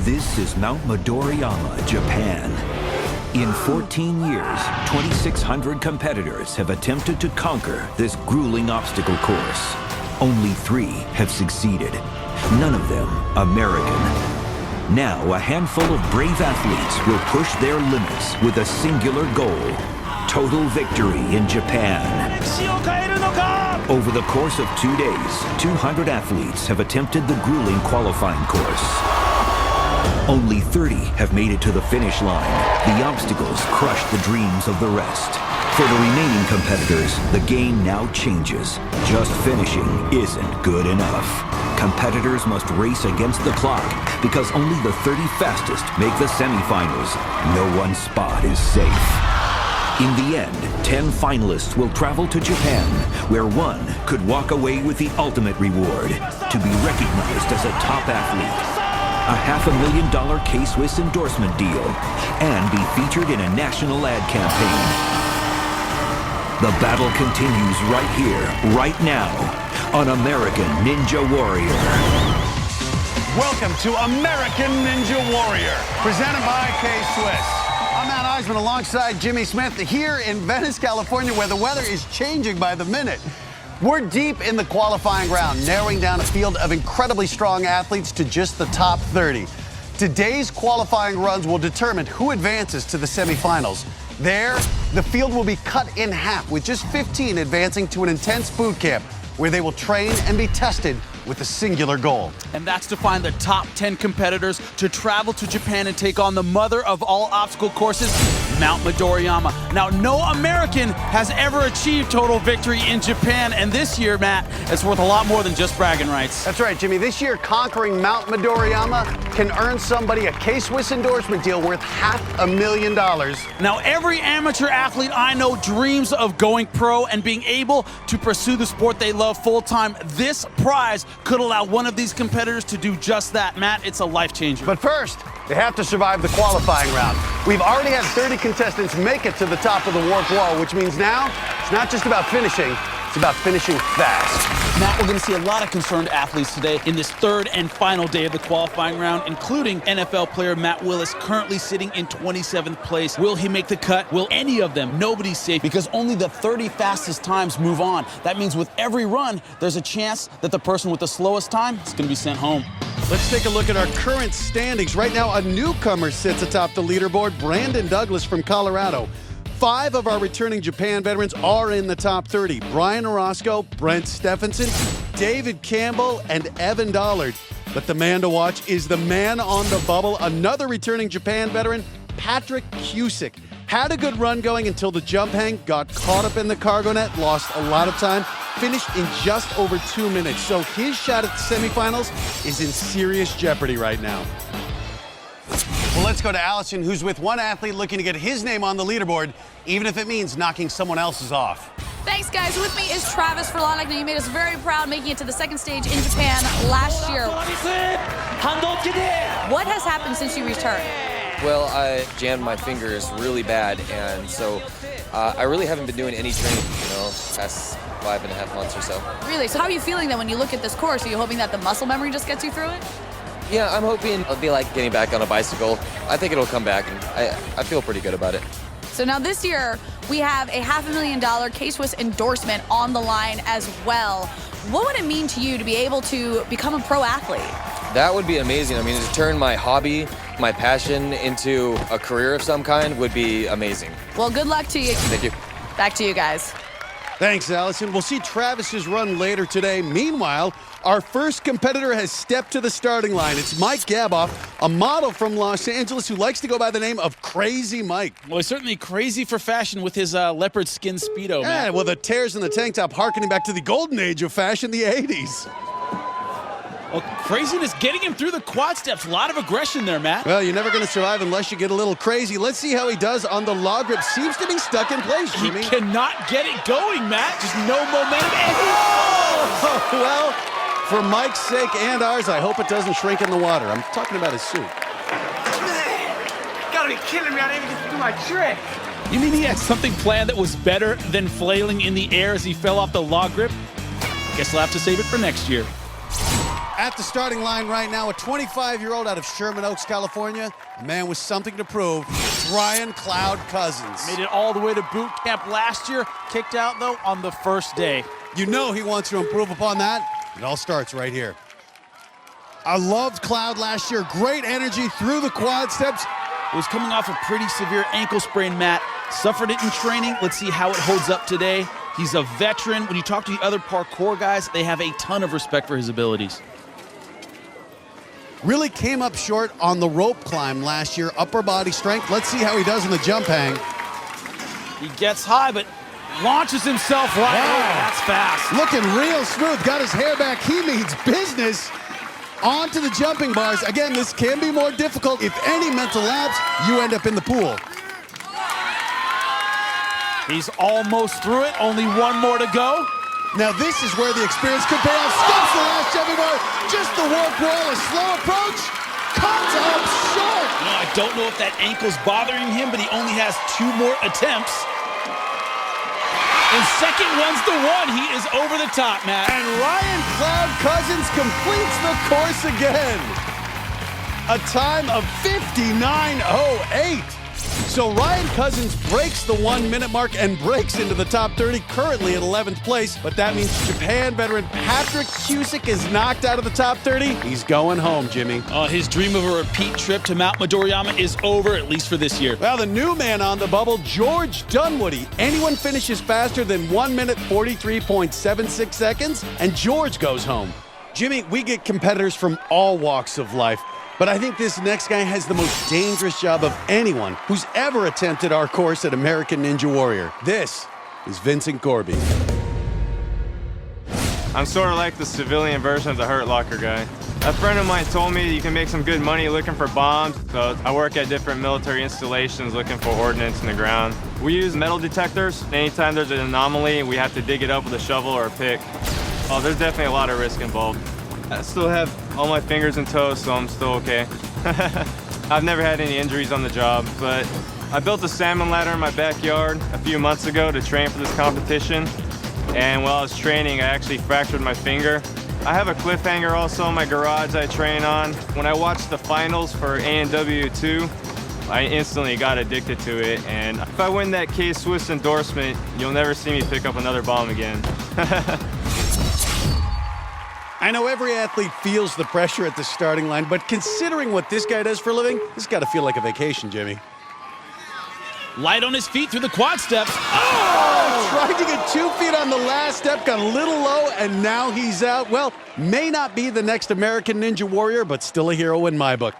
This is Mount Midoriyama, Japan. In 14 years, 2,600 competitors have attempted to conquer this grueling obstacle course. Only 3 have succeeded, none of them American. Now, a handful of brave athletes will push their limits with a singular goal: total victory in Japan. Over the course of 2 days, 200 athletes have attempted the grueling qualifying course. Only 30 have made it to the finish line. The obstacles crushed the dreams of the rest. For the remaining competitors, the game now changes. Just finishing isn't good enough. Competitors must race against the clock because only the 30 fastest make the semifinals. No one spot is safe. In the end, 10 finalists will travel to Japan, where one could walk away with the ultimate reward: to be recognized as a top athlete, a $500,000 K-Swiss endorsement deal, and be featured in a national ad campaign. The battle continues right here, right now, on American Ninja Warrior. Welcome to American Ninja Warrior, presented by K-Swiss. I'm Iseman alongside Jimmy Smith here in Venice, California, where the weather is changing by the minute. We're deep in the qualifying round, narrowing down a field of incredibly strong athletes to just the top 30. Today's qualifying runs will determine who advances to the semifinals. There, the field will be cut in half, with just 15 advancing to an intense boot camp, where they will train and be tested with a singular goal. And that's to find the top 10 competitors to travel to Japan and take on the mother of all obstacle courses, Mount Midoriyama. Now, no American has ever achieved total victory in Japan, and this year, Matt, it's worth a lot more than just bragging rights. That's right, Jimmy. This year, conquering Mount Midoriyama can earn somebody a K-Swiss endorsement deal worth $500,000. Now, every amateur athlete I know dreams of going pro and being able to pursue the sport they love full-time. This prize could allow one of these competitors to do just that. Matt, it's a life changer. But first, they have to survive the qualifying round. We've already had 30 contestants make it to the top of the warped wall, which means now it's not just about finishing, it's about finishing fast. Matt, we're going to see a lot of concerned athletes today in this third and final day of the qualifying round, including NFL player Matt Willis, currently sitting in 27th place. Will he make the cut? Will any of them? Nobody's safe because only the 30 fastest times move on. That means with every run, there's a chance that the person with the slowest time is going to be sent home. Let's take a look at our current standings. Right now, a newcomer sits atop the leaderboard, Brandon Douglas from Colorado. 5 of our returning Japan veterans are in the top 30. Brian Orozco, Brent Stephenson, David Campbell, and Evan Dollard. But the man to watch is the man on the bubble, another returning Japan veteran, Patrick Cusick. Had a good run going until the jump hang, got caught up in the cargo net, lost a lot of time, finished in just over 2 minutes. So his shot at the semifinals is in serious jeopardy right now. Well, let's go to Alison, who's with one athlete looking to get his name on the leaderboard, even if it means knocking someone else's off. Thanks, guys. With me is Travis Furlanek. Now, you made us very proud making it to the second stage in Japan last year. What has happened since you returned? Well, I jammed my fingers really bad, and so I really haven't been doing any training, past 5.5 months or so. Really? So how are you feeling then when you look at this course? Are you hoping that the muscle memory just gets you through it? Yeah, I'm hoping it'll be like getting back on a bicycle. I think it'll come back, and I feel pretty good about it. So now this year, we have a $500,000 K-Swiss endorsement on the line as well. What would it mean to you to be able to become a pro athlete? That would be amazing. I mean, to turn my hobby, my passion into a career of some kind would be amazing. Well, good luck to you. Thank you. Back to you guys. Thanks, Allison. We'll see Travis's run later today. Meanwhile, our first competitor has stepped to the starting line. It's Mike Gaboff, a model from Los Angeles who likes to go by the name of Crazy Mike. Well, he's certainly crazy for fashion with his leopard skin Speedo, man. Yeah, well, the tears in the tank top harkening back to the golden age of fashion, the 80s. Well, craziness getting him through the quad steps. A lot of aggression there, Matt. Well, you're never going to survive unless you get a little crazy. Let's see how he does on the log grip. Seems to be stuck in place, Jimmy. He cannot get it going, Matt. Just no momentum. And oh, well, for Mike's sake and ours, I hope it doesn't shrink in the water. I'm talking about his suit. Gotta be kidding me. I didn't even get to do my trick. You mean he had something planned that was better than flailing in the air as he fell off the log grip? Guess we'll have to save it for next year. At the starting line right now, a 25-year-old out of Sherman Oaks, California, a man with something to prove, Brian Cloud Cousins. Made it all the way to boot camp last year, kicked out, though, on the first day. You know he wants to improve upon that. It all starts right here. I loved Cloud last year. Great energy through the quad steps. Was coming off a pretty severe ankle sprain, Matt. Suffered it in training. Let's see how it holds up today. He's a veteran. When you talk to the other parkour guys, they have a ton of respect for his abilities. Really came up short on the rope climb last year. Upper body strength. Let's see how he does in the jump hang. He gets high, but launches himself right over. That's fast. Looking real smooth. Got his hair back. He means business. Onto the jumping bars. Again, this can be more difficult. If any mental lapse, you end up in the pool. He's almost through it. Only one more to go. Now this is where the experience could pay off. Stops the last jumping bar. Just the warp wall. A slow approach. Comes up short. No, I don't know if that ankle's bothering him, but he only has 2 more attempts. And second one's the one. He is over the top, Matt. And Ryan Cloud Cousins completes the course again. A time of 59:08. So Ryan Cousins breaks the 1-minute mark and breaks into the top 30, currently at 11th place. But that means Japan veteran Patrick Cusick is knocked out of the top 30. He's going home, Jimmy. His dream of a repeat trip to Mount Midoriyama is over, at least for this year. Well, the new man on the bubble, George Dunwoody. Anyone finishes faster than 1 minute 43.76 seconds, and George goes home. Jimmy, we get competitors from all walks of life. But I think this next guy has the most dangerous job of anyone who's ever attempted our course at American Ninja Warrior. This is Vincent Gorby. I'm sort of like the civilian version of the Hurt Locker guy. A friend of mine told me you can make some good money looking for bombs, so I work at different military installations looking for ordnance in the ground. We use metal detectors. Anytime there's an anomaly, we have to dig it up with a shovel or a pick. Oh, there's definitely a lot of risk involved. I still have all my fingers and toes, so I'm still okay. I've never had any injuries on the job, but I built a salmon ladder in my backyard a few months ago to train for this competition. And while I was training, I actually fractured my finger. I have a cliffhanger also in my garage I train on. When I watched the finals for A&W2, I instantly got addicted to it. And if I win that K-Swiss endorsement, you'll never see me pick up another bomb again. I know every athlete feels the pressure at the starting line, but considering what this guy does for a living, this has got to feel like a vacation, Jimmy. Light on his feet through the quad steps. Oh! Tried to get 2 feet on the last step, got a little low, and now he's out. Well, may not be the next American Ninja Warrior, but still a hero in my book.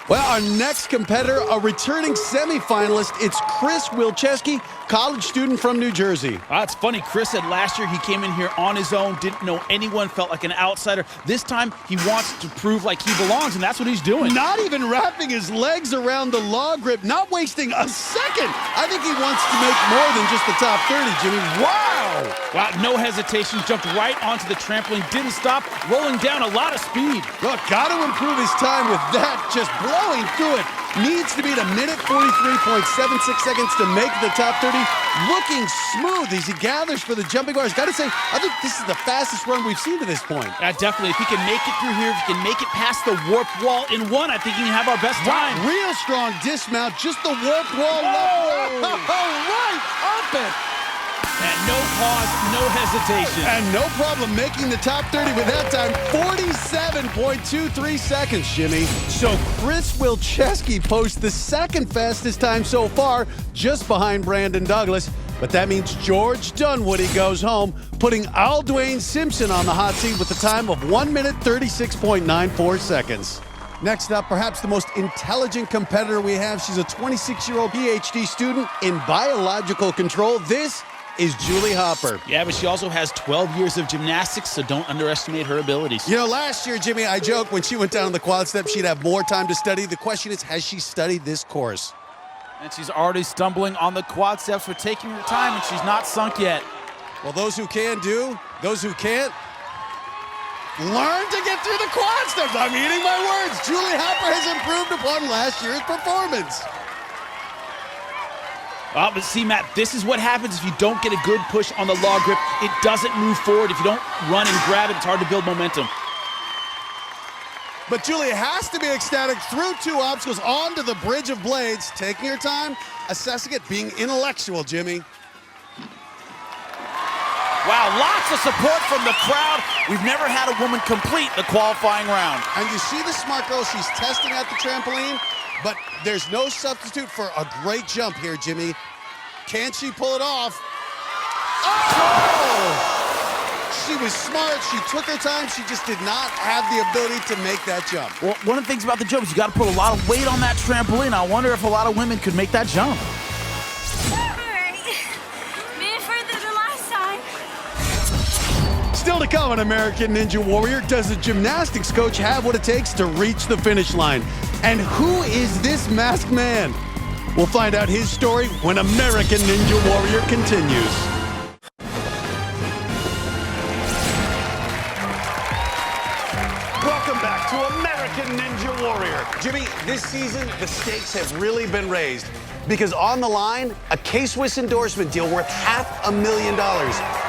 Well, our next competitor, a returning semifinalist, it's Chris Wilczewski, college student from New Jersey. It's funny, Chris said last year he came in here on his own, didn't know anyone, felt like an outsider. This time he wants to prove like he belongs, and that's what he's doing. Not even wrapping his legs around the log grip, not wasting a second. I think he wants to make more than just the top 30, Jimmy. Wow! Wow, no hesitation, jumped right onto the trampoline, didn't stop, rolling down a lot of speed. Look, got to improve his time with that, just blowing through it. Needs to beat a minute 43.76 seconds to make the top 30. Looking smooth as he gathers for the jumping bars. Got to say, I think this is the fastest run we've seen to this point. Definitely. If he can make it through here, if he can make it past the warp wall in one, I think he can have our best time. Real strong dismount, just the warp wall. Right up it. And no pause, no hesitation. And no problem making the top 30 with that time, 47.23 seconds, Jimmy. So Chris Wilczewski posts the second fastest time so far, just behind Brandon Douglas. But that means George Dunwoody goes home, putting Aldwayne Simpson on the hot seat with a time of 1 minute 36.94 seconds. Next up, perhaps the most intelligent competitor we have. She's a 26-year-old PhD student in biological control. This is Julie Hopper. Yeah, but she also has 12 years of gymnastics, so don't underestimate her abilities. You know, last year, Jimmy, I joked when she went down the quad step, she'd have more time to study. The question is, has she studied this course? And she's already stumbling on the quad steps for taking her time, and she's not sunk yet. Well, those who can do, those who can't, learn to get through the quad steps. I'm eating my words. Julie Hopper has improved upon last year's performance. But see, Matt, this is what happens if you don't get a good push on the log grip. It doesn't move forward. If you don't run and grab it, it's hard to build momentum. But Julia has to be ecstatic through 2 obstacles onto the Bridge of Blades, taking her time, assessing it, being intellectual, Jimmy. Wow, lots of support from the crowd. We've never had a woman complete the qualifying round. And you see the smart girl, she's testing at the trampoline, but there's no substitute for a great jump here, Jimmy. Can she pull it off? Oh! She was smart, she took her time, she just did not have the ability to make that jump. Well, one of the things about the jump is you got to put a lot of weight on that trampoline. I wonder if a lot of women could make that jump. Still to come on American Ninja Warrior, does the gymnastics coach have what it takes to reach the finish line? And who is this masked man? We'll find out his story when American Ninja Warrior continues. Welcome back to American Ninja Warrior. Jimmy, this season, the stakes have really been raised because on the line, a K-Swiss endorsement deal worth $500,000,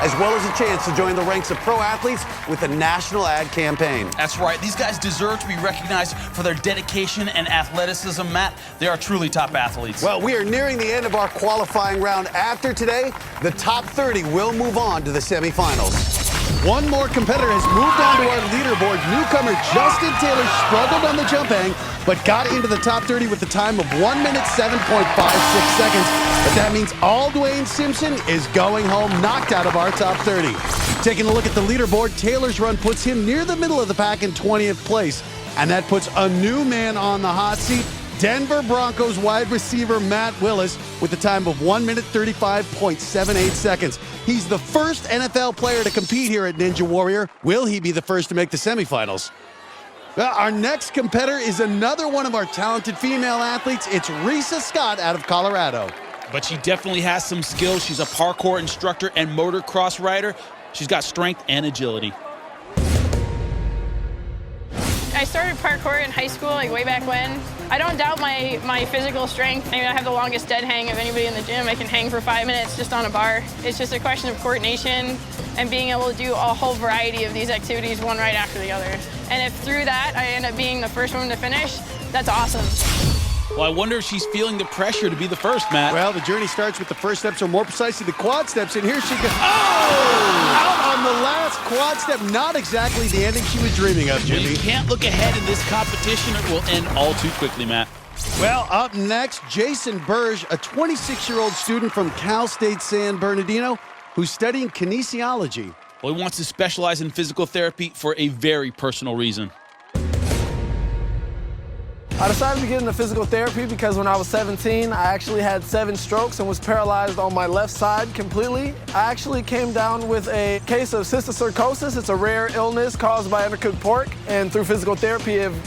as well as a chance to join the ranks of pro athletes with a national ad campaign. That's right. These guys deserve to be recognized for their dedication and athleticism, Matt. They are truly top athletes. Well, we are nearing the end of our qualifying round. After today, the top 30 will move on to the semifinals. One more competitor has moved on to our leaderboard. Newcomer Justin Taylor struggled on the jump hang, but got into the top 30 with a time of 1 minute, 7.56 seconds. But that means Aldwayne Simpson is going home, knocked out of our top 30. Taking a look at the leaderboard, Taylor's run puts him near the middle of the pack in 20th place. And that puts a new man on the hot seat, Denver Broncos wide receiver Matt Willis, with a time of 1 minute, 35.78 seconds. He's the first NFL player to compete here at Ninja Warrior. Will he be the first to make the semifinals? Well, our next competitor is another one of our talented female athletes. It's Risa Scott out of Colorado. But she definitely has some skills. She's a parkour instructor and motocross rider. She's got strength and agility. I started parkour in high school, like way back when. I don't doubt my physical strength. I mean, I have the longest dead hang of anybody in the gym. I can hang for 5 minutes just on a bar. It's just a question of coordination and being able to do a whole variety of these activities one right after the other. And if through that I end up being the first one to finish, that's awesome. Well, I wonder if she's feeling the pressure to be the first, Matt. Well, the journey starts with the first steps, or more precisely, the quad steps, and here she goes. Oh! Out on the last quad step. Not exactly the ending she was dreaming of, Jimmy. You can't look ahead in this competition. It will end all too quickly, Matt. Well, up next, Jason Burge, a 26-year-old student from Cal State San Bernardino who's studying kinesiology. Well, he wants to specialize in physical therapy for a very personal reason. I decided to get into physical therapy because when I was 17, I actually had 7 strokes and was paralyzed on my left side completely. I actually came down with a case of cysticercosis. It's a rare illness caused by undercooked pork, and through physical therapy, I've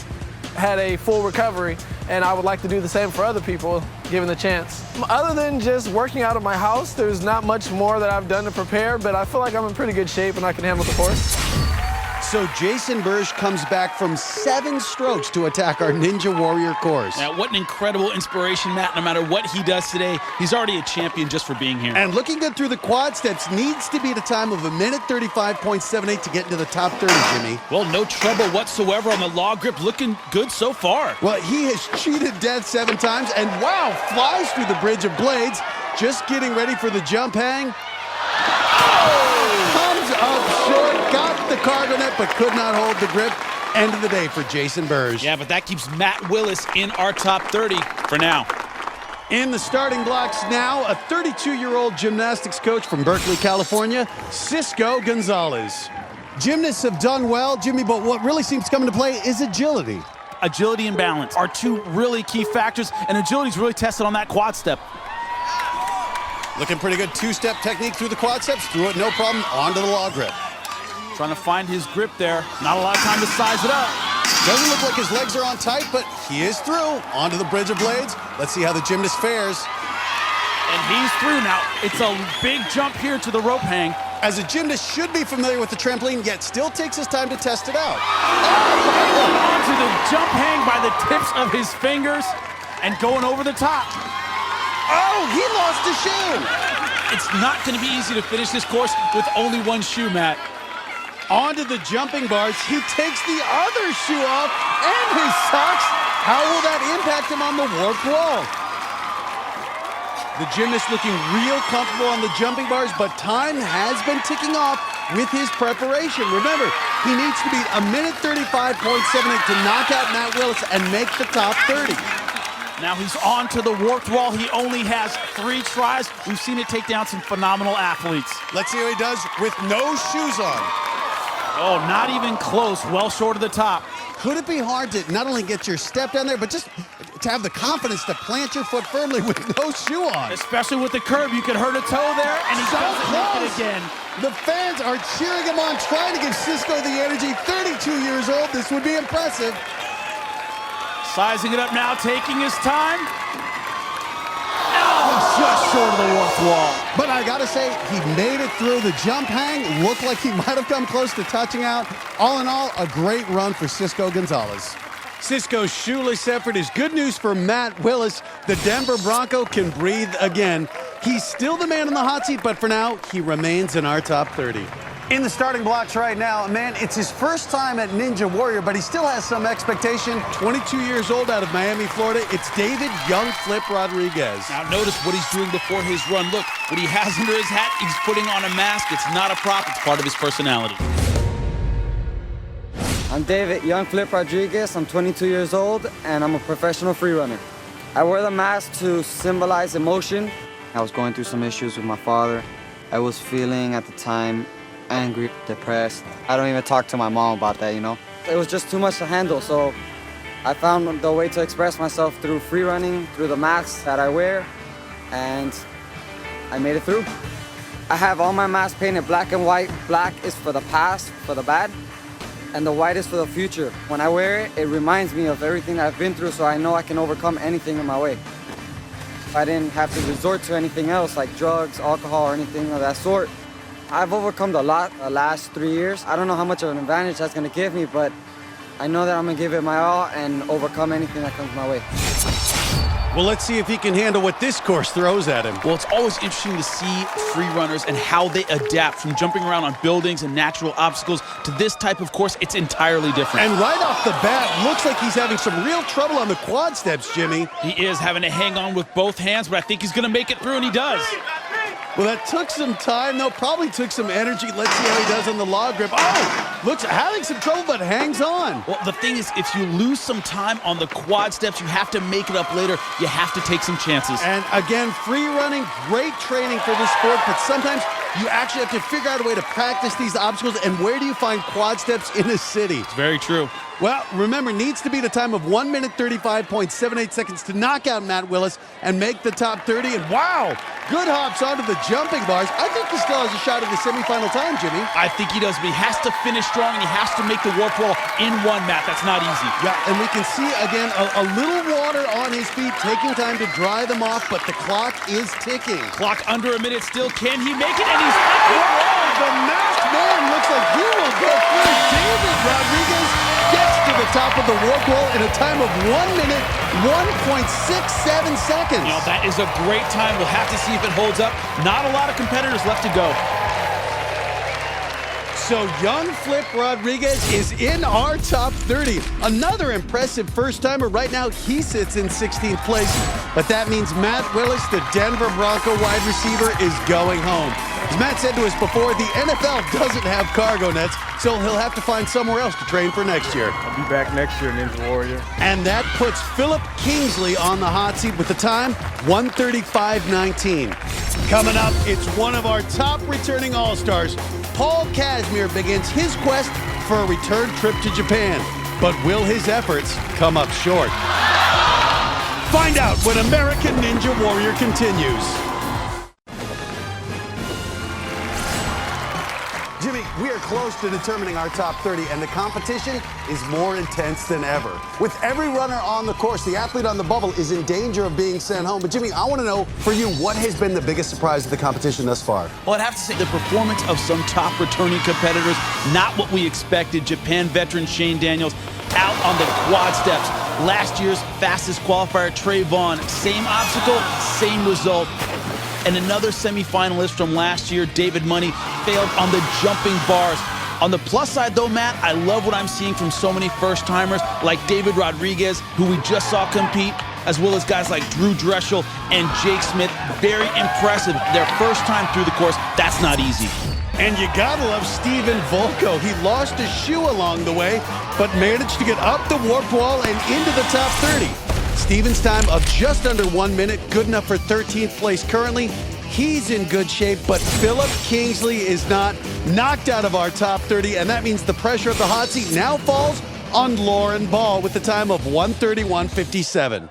had a full recovery, and I would like to do the same for other people, given the chance. Other than just working out of my house, there's not much more that I've done to prepare, but I feel like I'm in pretty good shape and I can handle the course. So Jason Burge comes back from 7 strokes to attack our Ninja Warrior course. Now, what an incredible inspiration, Matt. No matter what he does today, he's already a champion just for being here. And looking good through the quad steps, needs to be at a time of 1 minute 35.78 to get into the top 30, Jimmy. Well, no trouble whatsoever on the log grip. Looking good so far. Well, he has cheated death 7 times, and wow, flies through the Bridge of Blades. Just getting ready for the jump hang. Comes up short, got the cargo net, but could not hold the grip. End of the day for Jason Burge. Yeah, but that keeps Matt Willis in our top 30 for now. In the starting blocks now, a 32-year-old gymnastics coach from Berkeley, California, Cisco Gonzalez. Gymnasts have done well, Jimmy, but what really seems to come into play is agility. Agility and balance are 2 really key factors, and agility's really tested on that quad step. Looking pretty good 2-step technique through the quad steps. Threw it, no problem, onto the log grip. Trying to find his grip there. Not a lot of time to size it up. Doesn't look like his legs are on tight, but he is through. Onto the Bridge of Blades. Let's see how the gymnast fares. And he's through now. It's a big jump here to the rope hang. As a gymnast should be familiar with the trampoline, yet still takes his time to test it out. Onto the jump hang by the tips of his fingers and going over the top. Oh, he lost a shoe. It's not going to be easy to finish this course with only 1 shoe, Matt. Onto the jumping bars. He takes the other shoe off and his socks. How will that impact him on the warped wall? The gymnast looking real comfortable on the jumping bars, but time has been ticking off with his preparation. Remember, he needs to beat 1:35.78 to knock out Matt Willis and make the top 30. Now he's on to the warped wall. He only has 3 tries. We've seen it take down some phenomenal athletes. Let's see how he does with no shoes on. Oh, not even close. Well short of the top. Could it be hard to not only get your step down there, but just to have the confidence to plant your foot firmly with no shoe on? Especially with the curb. You could hurt a toe there, and he doesn't make it again. The fans are cheering him on, trying to give Cisco the energy. 32 years old. This would be impressive. Sizing it up now, taking his time. Oh, just short of the warped wall. But I gotta say, he made it through the jump hang. Looked like he might have come close to touching out. All in all, a great run for Cisco Gonzalez. Cisco's shoeless effort is good news for Matt Willis. The Denver Bronco can breathe again. He's still the man in the hot seat, but for now, he remains in our top 30. In the starting blocks right now, man, it's his first time at Ninja Warrior, but he still has some expectation. 22 years old out of Miami, Florida. It's David Young Flip Rodriguez. Now notice what he's doing before his run. Look, what he has under his hat, he's putting on a mask. It's not a prop, it's part of his personality. I'm David Young Flip Rodriguez. I'm 22 years old, and I'm a professional free runner. I wear the mask to symbolize emotion. I was going through some issues with my father. I was feeling at the time angry, depressed. I don't even talk to my mom about that, you know? It was just too much to handle, so I found the way to express myself through free running, through the masks that I wear, and I made it through. I have all my masks painted black and white. Black is for the past, for the bad, and the white is for the future. When I wear it, it reminds me of everything that I've been through, so I know I can overcome anything in my way. If I didn't have to resort to anything else, like drugs, alcohol, or anything of that sort, I've overcome a lot the last 3 years. I don't know how much of an advantage that's gonna give me, but I know that I'm gonna give it my all and overcome anything that comes my way. Well, let's see if he can handle what this course throws at him. Well, it's always interesting to see free runners and how they adapt from jumping around on buildings and natural obstacles to this type of course. It's entirely different. And right off the bat, looks like he's having some real trouble on the quad steps, Jimmy. He is having to hang on with both hands, but I think he's gonna make it through, and he does. Well, that took some time, though. Probably took some energy. Let's see how he does on the log grip. Oh, looks having some trouble, but hangs on. Well, the thing is, if you lose some time on the quad steps, you have to make it up later. You have to take some chances. And again, free running, great training for this sport, but sometimes you actually have to figure out a way to practice these obstacles. And where do you find quad steps in a city? It's very true. Well, remember, needs to beat a time of 1:35.78 seconds to knock out Matt Willis and make the top 30. And wow, good hops onto the jumping bars. I think he still has a shot at the semifinal time, Jimmy. I think he does, but he has to finish strong, and he has to make the warp wall in one, Matt. That's not easy. Yeah, and we can see, again, a little water on his feet, taking time to dry them off, but the clock is ticking. Clock under a minute still. Can he make it? And he's the masked man looks like he will go through. David Rodriguez gets to the top of the warp wall in a time of 1 minute, 1.67 seconds. You know, that is a great time. We'll have to see if it holds up. Not a lot of competitors left to go. So Young Flip Rodriguez is in our top 30. Another impressive first-timer. Right now, he sits in 16th place. But that means Matt Willis, the Denver Bronco wide receiver, is going home. As Matt said to us before, the NFL doesn't have cargo nets, so he'll have to find somewhere else to train for next year. I'll be back next year, Ninja Warrior. And that puts Philip Kingsley on the hot seat with the time, 1:35.19. Coming up, it's one of our top returning All-Stars. Paul Casimir begins his quest for a return trip to Japan. But will his efforts come up short? Find out when American Ninja Warrior continues. Jimmy, we are close to determining our top 30, and the competition is more intense than ever. With every runner on the course, the athlete on the bubble is in danger of being sent home. But Jimmy, I want to know, for you, what has been the biggest surprise of the competition thus far? Well, I'd have to say the performance of some top returning competitors, not what we expected. Japan veteran Shane Daniels out on the quad steps. Last year's fastest qualifier, Trey Vaughn, same obstacle, same result. And another semifinalist from last year, David Money, failed on the jumping bars. On the plus side, though, Matt, I love what I'm seeing from so many first-timers like David Rodriguez, who we just saw compete, as well as guys like Drew Dreschel and Jake Smith. Very impressive. Their first time through the course, that's not easy. And you gotta love Steven Volko. He lost a shoe along the way, but managed to get up the warp wall and into the top 30. Steven's time of just under 1 minute, good enough for 13th place currently. He's in good shape, but Philip Kingsley is not, knocked out of our top 30, and that means the pressure of the hot seat now falls on Lauren Ball with the time of 1:31.57.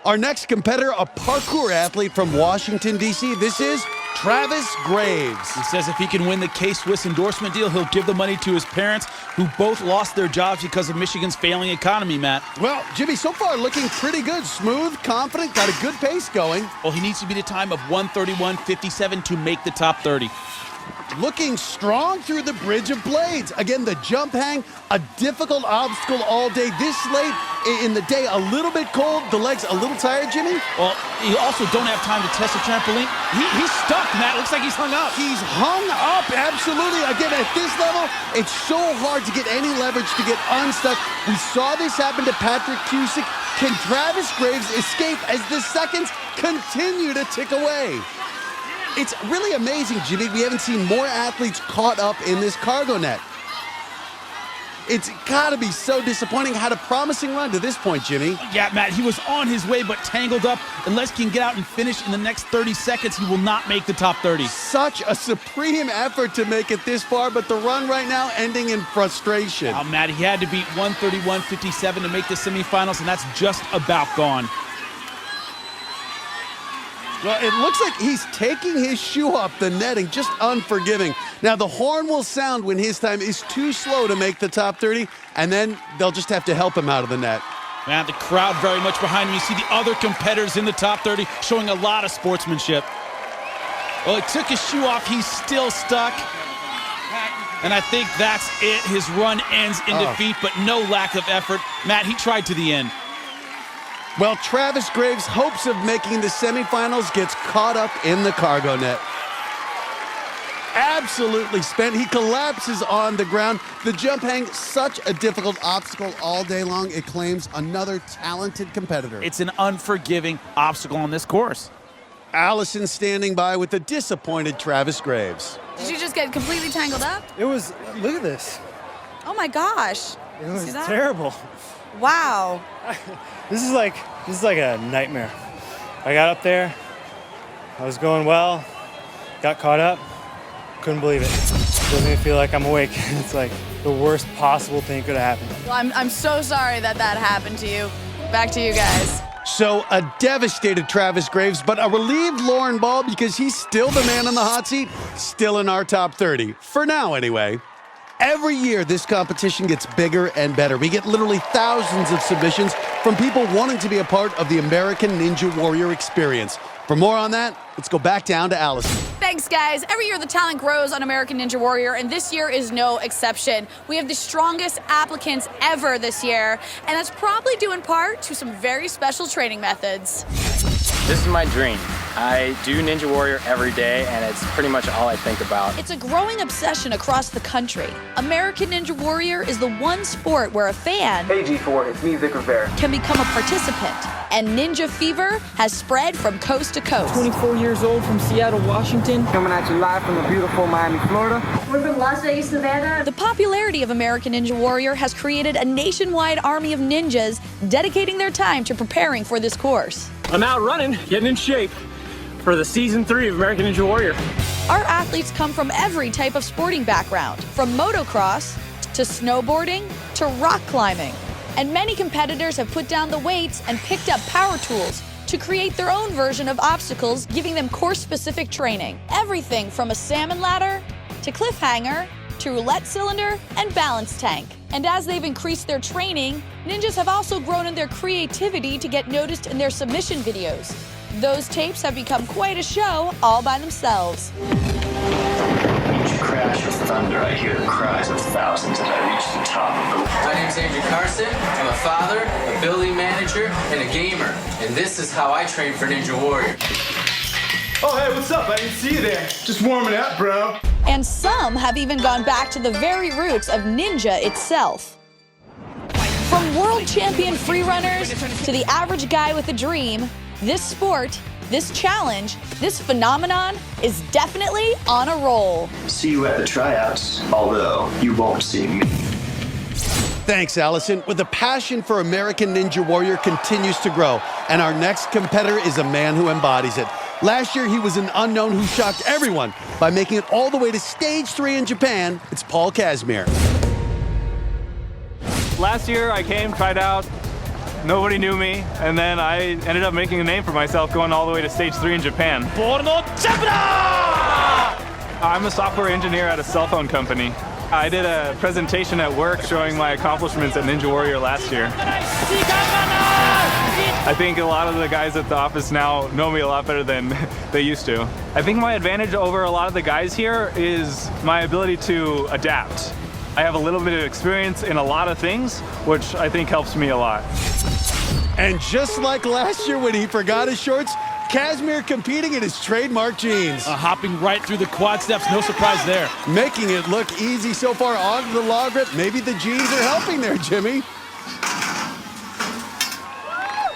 Our next competitor, a parkour athlete from Washington, D.C. This is Travis Graves. He says if he can win the K-Swiss endorsement deal, he'll give the money to his parents, who both lost their jobs because of Michigan's failing economy, Matt. Well, Jimmy, so far looking pretty good. Smooth, confident, got a good pace going. Well, he needs to beat a time of 1:31.57 to make the top 30. Looking strong through the Bridge of Blades. Again, the jump hang, a difficult obstacle all day. This late in the day, a little bit cold, the legs a little tired, Jimmy? Well, you also don't have time to test the trampoline. He's stuck, Matt. Looks like he's hung up. He's hung up, absolutely. Again, at this level, it's so hard to get any leverage to get unstuck. We saw this happen to Patrick Cusick. Can Travis Graves escape as the seconds continue to tick away? It's really amazing, Jimmy. We haven't seen more athletes caught up in this cargo net. It's got to be so disappointing. Had a promising run to this point, Jimmy. Yeah, Matt, he was on his way, but tangled up. Unless he can get out and finish in the next 30 seconds, he will not make the top 30. Such a supreme effort to make it this far, but the run right now ending in frustration. Oh, Matt, he had to beat 1:31.57 to make the semifinals, and that's just about gone. Well, it looks like he's taking his shoe off the netting, just unforgiving. Now, the horn will sound when his time is too slow to make the top 30, and then they'll just have to help him out of the net. Man, the crowd very much behind him. You see the other competitors in the top 30 showing a lot of sportsmanship. Well, he took his shoe off. He's still stuck. And I think that's it. His run ends in defeat, but no lack of effort. Matt, he tried to the end. Well, Travis Graves' hopes of making the semifinals gets caught up in the cargo net. Absolutely spent. He collapses on the ground. The jump hang, such a difficult obstacle all day long. It claims another talented competitor. It's an unforgiving obstacle on this course. Allison standing by with the disappointed Travis Graves. Did you just get completely tangled up? It was, look at this. Oh my gosh. It was terrible. Wow. This is like a nightmare. I got up there, I was going well, got caught up, couldn't believe it. It doesn't even feel like I'm awake. It's like the worst possible thing could have happened. Well, I'm so sorry that happened to you. Back to you guys. So a devastated Travis Graves, but a relieved Lauren Ball because he's still the man on the hot seat, still in our top 30. For now, anyway. Every year, this competition gets bigger and better. We get literally thousands of submissions from people wanting to be a part of the American Ninja Warrior experience. For more on that, let's go back down to Allison. Thanks, guys. Every year, the talent grows on American Ninja Warrior, and this year is no exception. We have the strongest applicants ever this year, and that's probably due in part to some very special training methods. This is my dream. I do Ninja Warrior every day, and it's pretty much all I think about. It's a growing obsession across the country. American Ninja Warrior is the one sport where a fan Hey G4, it's me, Vic Rivera. can become a participant. And Ninja Fever has spread from coast to coast. 24 years old from Seattle, Washington. Coming at you live from the beautiful Miami, Florida. We're from Las Vegas, Nevada. The popularity of American Ninja Warrior has created a nationwide army of ninjas dedicating their time to preparing for this course. I'm out running, getting in shape for the season 3 of American Ninja Warrior. Our athletes come from every type of sporting background, from motocross to snowboarding to rock climbing. And many competitors have put down the weights and picked up power tools to create their own version of obstacles, giving them course-specific training. Everything from a salmon ladder to cliffhanger to roulette cylinder and balance tank. And as they've increased their training, ninjas have also grown in their creativity to get noticed in their submission videos. Those tapes have become quite a show all by themselves. Each crash of thunder, I hear the cries of thousands as I reach the top of the... My name's Andrew Carson. I'm a father, a building manager, and a gamer. And this is how I train for Ninja Warrior. Oh, hey, what's up? I didn't see you there. Just warming up, bro. And some have even gone back to the very roots of ninja itself. From world champion freerunners to the average guy with a dream, this sport, this challenge, this phenomenon is definitely on a roll. See you at the tryouts, although you won't see me. Thanks, Allison. With the passion for American Ninja Warrior continues to grow, and our next competitor is a man who embodies it. Last year, he was an unknown who shocked everyone by making it all the way to stage 3 in Japan. It's Paul Casimir. Last year, I came, tried out, nobody knew me, and then I ended up making a name for myself going all the way to stage 3 in Japan. I'm a software engineer at a cell phone company. I did a presentation at work showing my accomplishments at Ninja Warrior last year. I think a lot of the guys at the office now know me a lot better than they used to. I think my advantage over a lot of the guys here is my ability to adapt. I have a little bit of experience in a lot of things, which I think helps me a lot. And just like last year when he forgot his shorts, Casimir competing in his trademark jeans. Hopping right through the quad steps, no surprise there. Making it look easy so far onto the log grip. Maybe the jeans are helping there, Jimmy.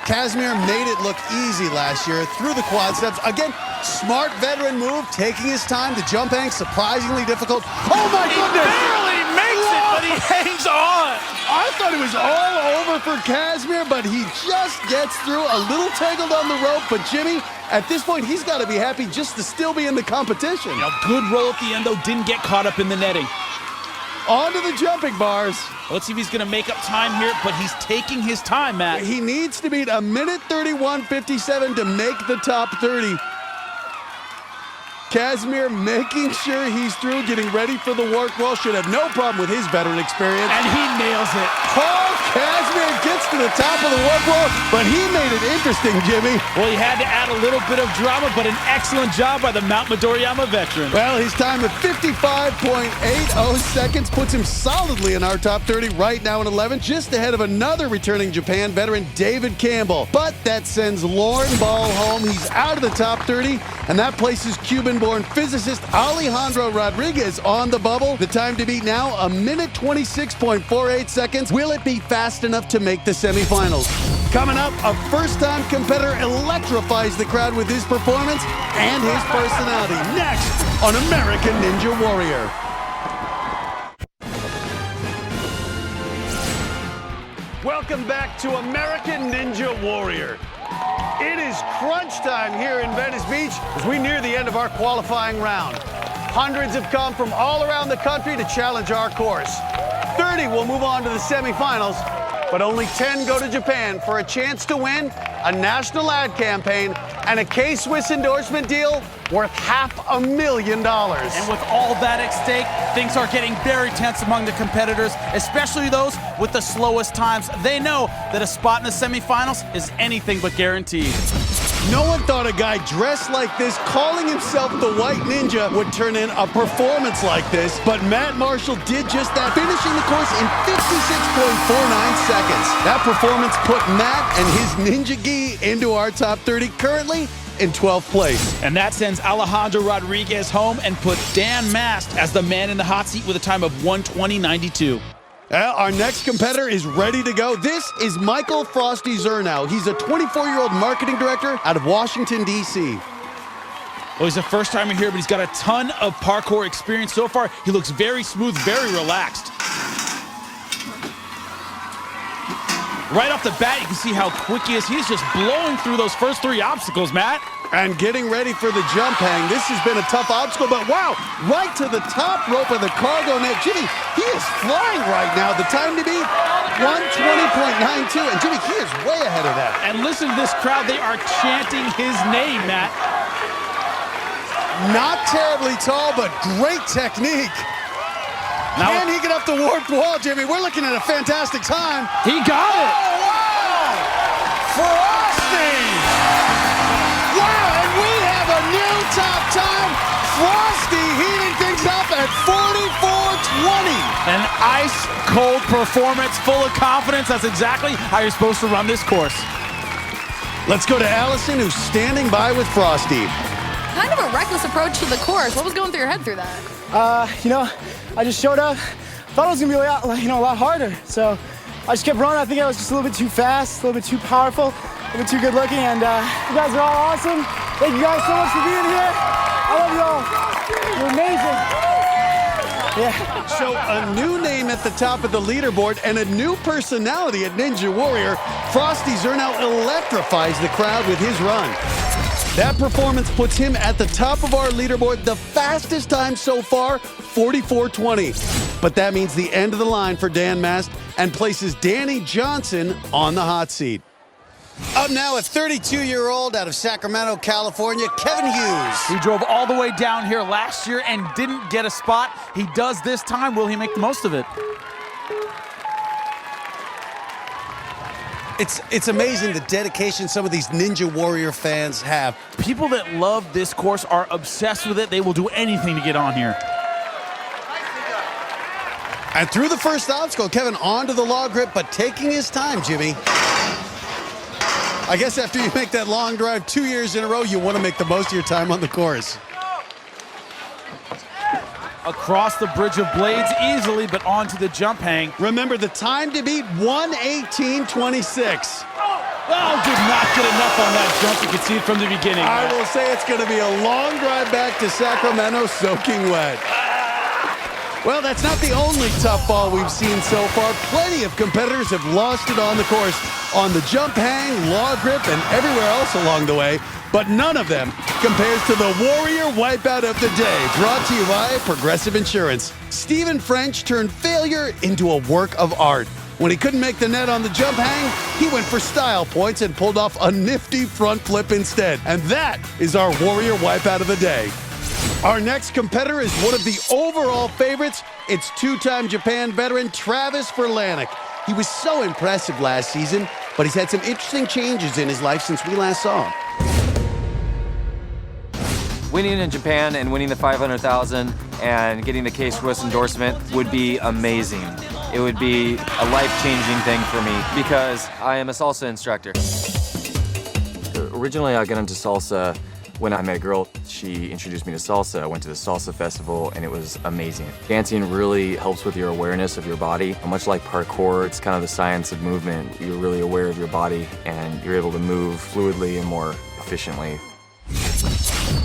Casimir made it look easy last year through the quad steps. Again, smart veteran move, taking his time. The jump hang, surprisingly difficult. Oh my goodness! He barely makes it, but he hangs on. I thought it was all over for Casimir, but he just gets through, a little tangled on the rope. But Jimmy, at this point, he's got to be happy just to still be in the competition. Good roll at the end, though, didn't get caught up in the netting. Onto the jumping bars. Let's see if he's going to make up time here, but he's taking his time, Matt. He needs to beat 1:31.57 to make the top 30. Casimir making sure he's through, getting ready for the work wall. Should have no problem with his veteran experience. And he nails it. Paul Casimir gets to the top of the work wall, but he made it interesting, Jimmy. Well, he had to add a little bit of drama, but an excellent job by the Mount Midoriyama veteran. Well, his time of 55.80 seconds puts him solidly in our top 30 right now in 11, just ahead of another returning Japan veteran, David Campbell. But that sends Lauren Ball home. He's out of the top 30, and that places Cuban-born physicist Alejandro Rodriguez on the bubble. The time to beat now, 1:26.48 seconds. Will it be fast enough to make the semifinals? Coming up, a first-time competitor electrifies the crowd with his performance and his personality. Next on American Ninja Warrior. Welcome back to American Ninja Warrior. It is crunch time here in Venice Beach as we near the end of our qualifying round. Hundreds have come from all around the country to challenge our course. 30 will move on to the semifinals, but only 10 go to Japan for a chance to win a national ad campaign and a K-Swiss endorsement deal worth $500,000. And with all that at stake, things are getting very tense among the competitors, especially those with the slowest times. They know that a spot in the semifinals is anything but guaranteed. No one thought a guy dressed like this, calling himself the White Ninja, would turn in a performance like this, but Matt Marshall did just that, finishing the course in 56.49 seconds. That performance put Matt and his ninja gi into our top 30, currently in 12th place. And that sends Alejandro Rodriguez home and puts Dan Mast as the man in the hot seat with a time of 1:20.92. Our next competitor is ready to go. This is Michael Frosty Zernow. He's a 24-year-old marketing director out of Washington, D.C. Well, he's a first-timer here, but he's got a ton of parkour experience so far. He looks very smooth, very relaxed. Right off the bat, you can see how quick he is. He's just blowing through those first 3 obstacles, Matt. And getting ready for the jump hang. This has been a tough obstacle, but wow, right to the top rope of the cargo net. Jimmy, he is flying right now. The time to beat, 1:20.92. And Jimmy, he is way ahead of that. And listen to this crowd. They are chanting his name, Matt. Not terribly tall, but great technique. Now, can he get up the warped wall, Jimmy? We're looking at a fantastic time. He got it. Oh, wow! Frosty! Wow, and we have a new top time. Frosty heating things up at 44.20. An ice-cold performance, full of confidence. That's exactly how you're supposed to run this course. Let's go to Allison, who's standing by with Frosty. Kind of a reckless approach to the course. What was going through your head through that? You know, I just showed up. Thought it was gonna be a lot harder. So I just kept running. I think I was just a little bit too fast, a little bit too powerful, a little bit too good looking. And you guys are all awesome. Thank you guys so much for being here. I love you all. You're amazing. Yeah. So a new name at the top of the leaderboard and a new personality at Ninja Warrior. Frosty Zernow electrifies the crowd with his run. That performance puts him at the top of our leaderboard, the fastest time so far, 44:20. But that means the end of the line for Dan Mast and places Danny Johnson on the hot seat. Up now, a 32-year-old out of Sacramento, California, Kevin Hughes. He drove all the way down here last year and didn't get a spot. He does this time. Will he make the most of it? It's amazing the dedication some of these Ninja Warrior fans have. People that love this course are obsessed with it. They will do anything to get on here. And through the first obstacle, Kevin onto the log grip, but taking his time, Jimmy. I guess after you make that long drive 2 years in a row, you want to make the most of your time on the course. Across the bridge of blades easily, but onto the jump hang. Remember, the time to beat, 1:18.26. Oh, did not get enough on that jump. You could see it from the beginning. I will say it's going to be a long drive back to Sacramento, soaking wet. Well, that's not the only tough ball we've seen so far. Plenty of competitors have lost it on the course, on the jump hang, log grip, and everywhere else along the way. But none of them compares to the Warrior Wipeout of the day, brought to you by Progressive Insurance. Stephen French turned failure into a work of art. When he couldn't make the net on the jump hang, he went for style points and pulled off a nifty front flip instead. And that is our Warrior Wipeout of the day. Our next competitor is one of the overall favorites. It's two-time Japan veteran Travis Verlanik. He was so impressive last season, but he's had some interesting changes in his life since we last saw him. Winning in Japan and winning the 500,000 and getting the K-Swiss endorsement would be amazing. It would be a life-changing thing for me because I am a salsa instructor. Originally, I got into salsa when I met a girl. She introduced me to salsa. I went to the salsa festival and it was amazing. Dancing really helps with your awareness of your body. Much like parkour, it's kind of the science of movement. You're really aware of your body and you're able to move fluidly and more efficiently.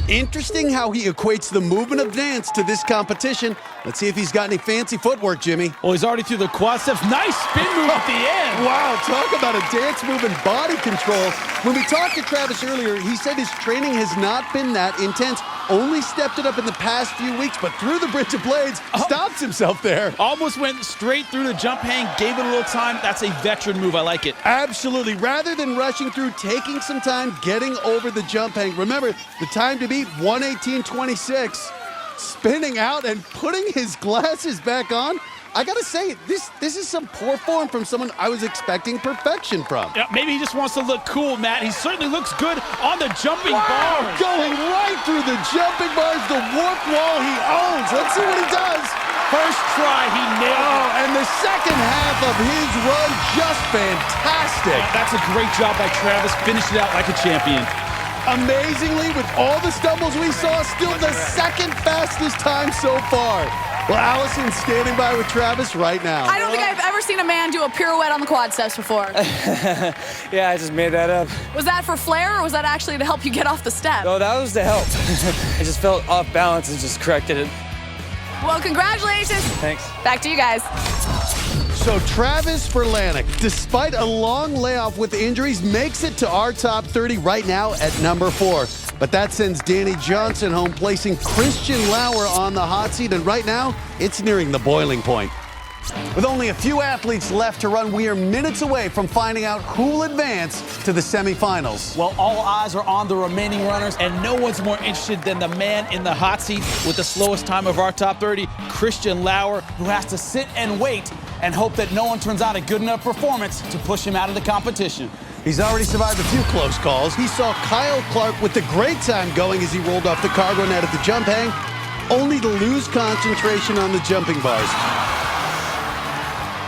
Interesting how he equates the movement of dance to this competition. Let's see if he's got any fancy footwork, Jimmy. Well, he's already through the quad steps. Nice spin move at the end. Wow, talk about a dance move and body control. When we talked to Travis earlier, he said his training has not been that intense. Only stepped it up in the past few weeks, but through the bridge of blades, stops himself there. Almost went straight through the jump hang, gave it a little time. That's a veteran move. I like it. Absolutely. Rather than rushing through, taking some time, getting over the jump hang. Remember, the time to beat, 1:18.26. Spinning out and putting his glasses back on. I gotta say, this is some poor form from someone I was expecting perfection from. Yeah, maybe he just wants to look cool, Matt. He certainly looks good on the jumping bars. Going right through the jumping bars, the warp wall he owns. Let's see what he does. First try, he nailed it. And the second half of his run, just fantastic. That's a great job by Travis. Finished it out like a champion. Amazingly, with all the stumbles we saw, still the second fastest time so far. Well, Allison's standing by with Travis right now. I don't think I've ever seen a man do a pirouette on the quad steps before. Yeah, I just made that up. Was that for flair, or was that actually to help you get off the step? No, that was to help. I just felt off balance and just corrected it. Well, congratulations. Thanks. Back to you guys. So Travis Verlanik, despite a long layoff with injuries, makes it to our top 30 right now at number 4. But that sends Danny Johnson home, placing Christian Lauer on the hot seat. And right now, it's nearing the boiling point. With only a few athletes left to run, we are minutes away from finding out who will advance to the semifinals. Well, all eyes are on the remaining runners, and no one's more interested than the man in the hot seat with the slowest time of our top 30, Christian Lauer, who has to sit and wait and hope that no one turns out a good enough performance to push him out of the competition. He's already survived a few close calls. He saw Kyle Clark with the great time going as he rolled off the cargo net at the jump hang, only to lose concentration on the jumping bars.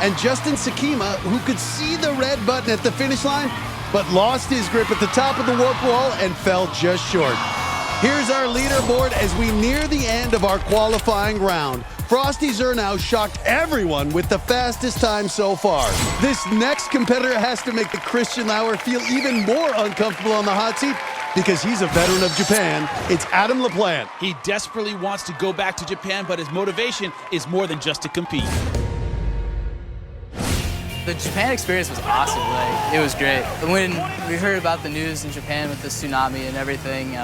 And Justin Sakima, who could see the red button at the finish line, but lost his grip at the top of the warp wall and fell just short. Here's our leaderboard as we near the end of our qualifying round. Frosty Zernow shocked everyone with the fastest time so far. This next competitor has to make the Christian Lauer feel even more uncomfortable on the hot seat because he's a veteran of Japan. It's Adam LaPlante. He desperately wants to go back to Japan, but his motivation is more than just to compete. The Japan experience was awesome. Like, it was great. When we heard about the news in Japan with the tsunami and everything,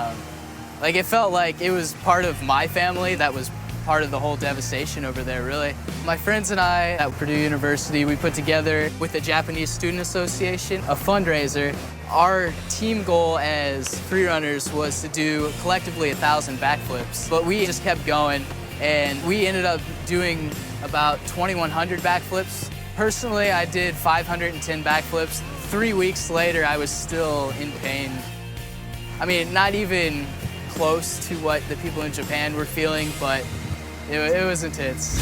like, it felt like it was part of my family that was part of the whole devastation over there, really. My friends and I at Purdue University, we put together with the Japanese Student Association a fundraiser. Our team goal as free runners was to do collectively 1,000 backflips, but we just kept going, and we ended up doing about 2,100 backflips. Personally, I did 510 backflips. 3 weeks later, I was still in pain. I mean, not even close to what the people in Japan were feeling, but it was intense.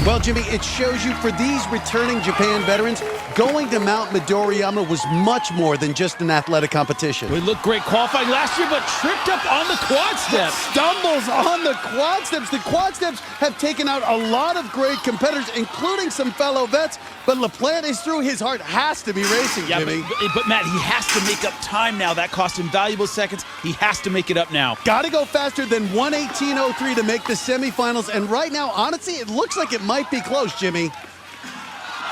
Well, Jimmy, it shows you for these returning Japan veterans, going to Mount Midoriyama was much more than just an athletic competition. We looked great qualifying last year, but tripped up on the quad steps. Stumbles on the quad steps. The quad steps have taken out a lot of great competitors, including some fellow vets, but LaPlante is through. His heart has to be racing, Jimmy. But Matt, he has to make up time now. That cost him valuable seconds. He has to make it up now. Got to go faster than 1:18.03 to make the semifinals. And right now, honestly, it looks like it might be close, Jimmy.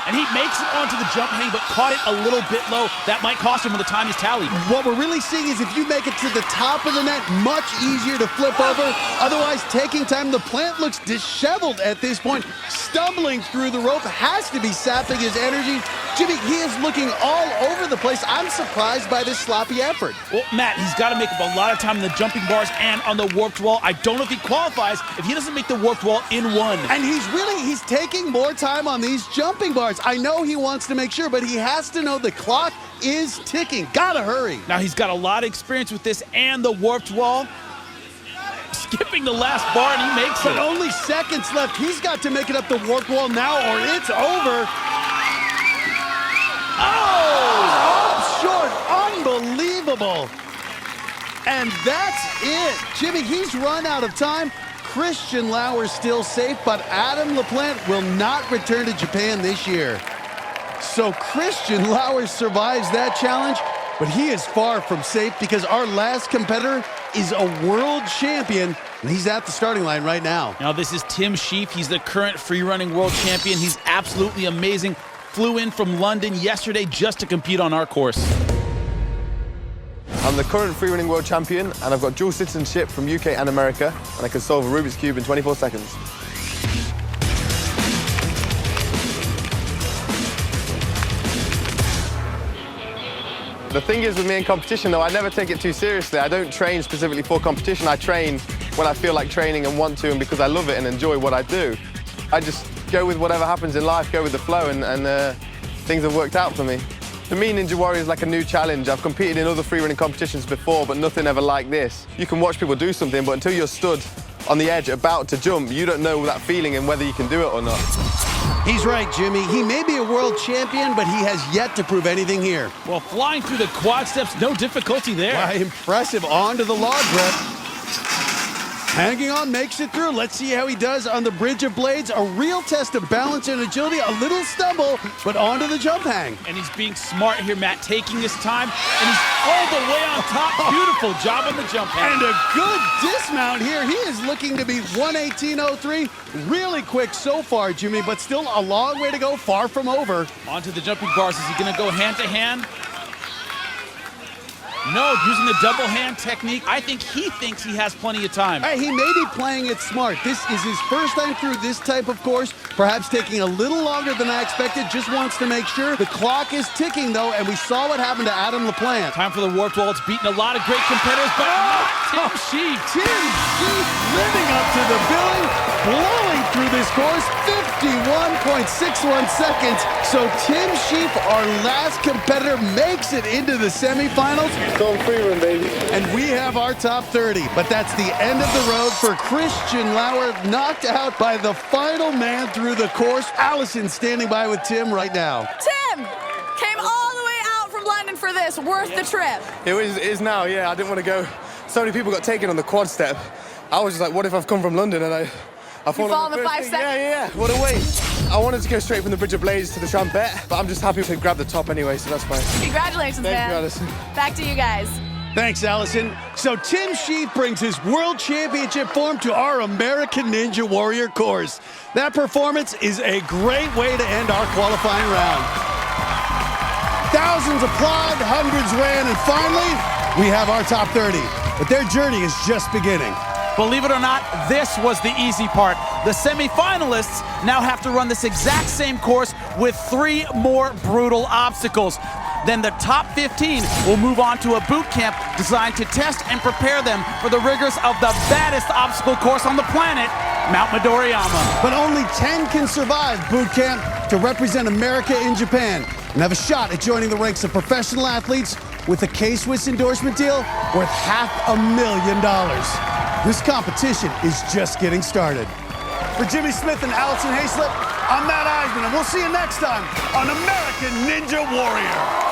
And he makes it onto the jump hang, but caught it a little bit low. That might cost him when the time is tallied. What we're really seeing is if you make it to the top of the net, much easier to flip over. Otherwise, taking time. LaPlante looks disheveled at this point. Stumbling through the rope, has to be sapping his energy. Jimmy, he is looking all over the place. I'm surprised by this sloppy effort. Well, Matt, he's got to make up a lot of time in the jumping bars and on the warped wall. I don't know if he qualifies if he doesn't make the warped wall in one. And he's taking more time on these jumping bars. I know he wants to make sure, but he has to know the clock is ticking. Gotta hurry. Now he's got a lot of experience with this and the warped wall. Skipping the last bar, and he makes it. But only seconds left. He's got to make it up the warped wall now, or it's over. Oh! Up short. Unbelievable. And that's it. Jimmy, he's run out of time. Christian Lauer still safe, but Adam LaPlante will not return to Japan this year. So Christian Lauer survives that challenge, but he is far from safe because our last competitor is a world champion, and he's at the starting line right now. Now this is Tim Sheaf. He's the current free-running world champion. He's absolutely amazing. Flew in from London yesterday just to compete on our course. I'm the current free-running world champion, and I've got dual citizenship from UK and America, and I can solve a Rubik's Cube in 24 seconds. The thing is with me in competition, though, I never take it too seriously. I don't train specifically for competition. I train when I feel like training and want to, and because I love it and enjoy what I do. I just go with whatever happens in life, go with the flow, and things have worked out for me. For me, Ninja Warrior is like a new challenge. I've competed in other free-running competitions before, but nothing ever like this. You can watch people do something, but until you're stood on the edge about to jump, you don't know that feeling and whether you can do it or not. He's right, Jimmy. He may be a world champion, but he has yet to prove anything here. Well, flying through the quad steps, no difficulty there. Wow, impressive. On to the log grip. Hanging on, makes it through. Let's see how he does on the Bridge of Blades. A real test of balance and agility. A little stumble, but onto the jump hang. And he's being smart here, Matt, taking his time, and he's all the way on top. Beautiful job on the jump hang. And a good dismount here. He is looking to be 1:18.03. Really quick so far, Jimmy, but still a long way to go, far from over. Onto the jumping bars. Is he going to go hand-to-hand? No, using the double hand technique. I think he thinks he has plenty of time. Hey, he may be playing it smart. This is his first time through this type of course, perhaps taking a little longer than I expected. Just wants to make sure. The clock is ticking, though, and we saw what happened to Adam LaPlante. Time for the warped wall. It's beaten a lot of great competitors, but not Tim Sheaf. Tim Sheaf living up to the billing, blowing through this course, 51.61 seconds. So Tim Sheaf, our last competitor, makes it into the semifinals. Going free run, baby. And we have our top 30, but that's the end of the road for Christian Lauer, knocked out by the final man through the course. Alison standing by with Tim right now. Tim came all the way out from London for this. Worth the trip. It is now, yeah. I didn't want to go so many people got taken on the quad step. I was just like, what if I've come from London and I fall on the first 5 thing? seconds? Yeah, what a waste. I wanted to go straight from the Bridge of Blades to the trumpet, but I'm just happy to grab the top anyway, so that's fine. Congratulations, Thank man. you, Alison. Back to you guys. Thanks, Allison. So Tim Sheath brings his World Championship form to our American Ninja Warrior course. That performance is a great way to end our qualifying round. Thousands applaud, hundreds ran, and finally, we have our top 30. But their journey is just beginning. Believe it or not, this was the easy part. The semifinalists now have to run this exact same course with 3 more brutal obstacles. Then the top 15 will move on to a boot camp designed to test and prepare them for the rigors of the baddest obstacle course on the planet, Mount Midoriyama. But only 10 can survive boot camp to represent America in Japan and have a shot at joining the ranks of professional athletes with a K-Swiss endorsement deal worth $500,000. This competition is just getting started. For Jimmy Smith and Alison Haislip, I'm Matt Iseman, and we'll see you next time on American Ninja Warrior.